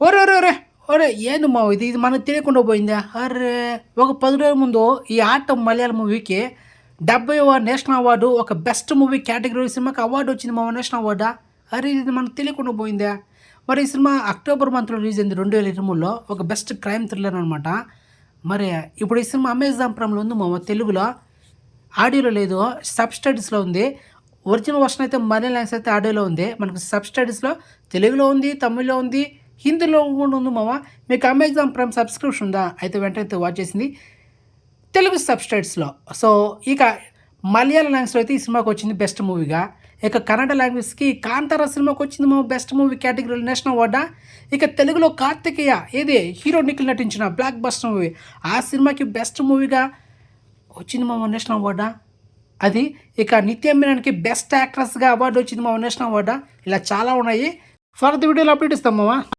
ఒరే ఒరే ఒరే ఒరే ఏంది మా ఇది మనకు తెలియకుండా పోయిందా? అర్రే! ఒక 10 రోజుల ముందు ఈ 'ఆటం' మలయాళం మూవీకి 70వ నేషనల్ అవార్డు ఒక బెస్ట్ మూవీ కేటగిరీ సినిమాకి అవార్డు వచ్చింది మామ. నేషనల్ అవార్డా? అరే! ఇది మనకు తెలియకుండా పోయిందా? మరి ఈ సినిమా అక్టోబర్ మంత్‌లో రిలీజ్ అయింది 2023లో. ఒక బెస్ట్ క్రైమ్ థ్రిల్లర్ అనమాట. మరి ఇప్పుడు ఈ సినిమా అమెజాన్ ప్రైమ్‌లో ఉంది మామ తెలుగులో. ఆడియోలో లేదు. సబ్‌టైటిల్స్‌లో ఉంది. ఒరిజినల్ వర్షన్ అయితే మలయాళం లాంగ్వేజ్ అయితే ఆడియోలో ఉంది. మనకు సబ్‌టైటిల్స్‌లో తెలుగులో ఉంది, తమిళ్‌లో ఉంది, హిందీలో కూడా ఉంది మామ. మీకు అమెజాన్ ప్రైమ్ సబ్స్క్రిప్షన్ ఉందా? అయితే వెంటనే వాచ్ చేసింది తెలుగు సబ్‌టైటిల్స్‌లో. సో, ఇక మలయాళం లాంగ్వేజ్‌లో అయితే ఈ సినిమాకి వచ్చింది బెస్ట్ మూవీగా. ఇక కన్నడ లాంగ్వేజ్‌కి 'కాంతార' సినిమాకి వచ్చింది మామ బెస్ట్ మూవీ కేటగిరీలో నేషనల్ అవార్డా. ఇక తెలుగులో 'కార్తికేయ' ఏది హీరో నిఖిల్ నటించిన బ్లాక్ బస్టర్ మూవీ. ఆ సినిమాకి బెస్ట్ మూవీగా వచ్చింది మామ నేషనల్ అవార్డా. అది ఇక 'నిత్య మీనన్‌కి బెస్ట్ యాక్ట్రెస్‌గా అవార్డు వచ్చింది మామ నేషనల్ అవార్డా. ఇలా చాలా ఉన్నాయి. ఫర్దర్ వీడియోలో అప్డేట్ ఇస్తాం మామ.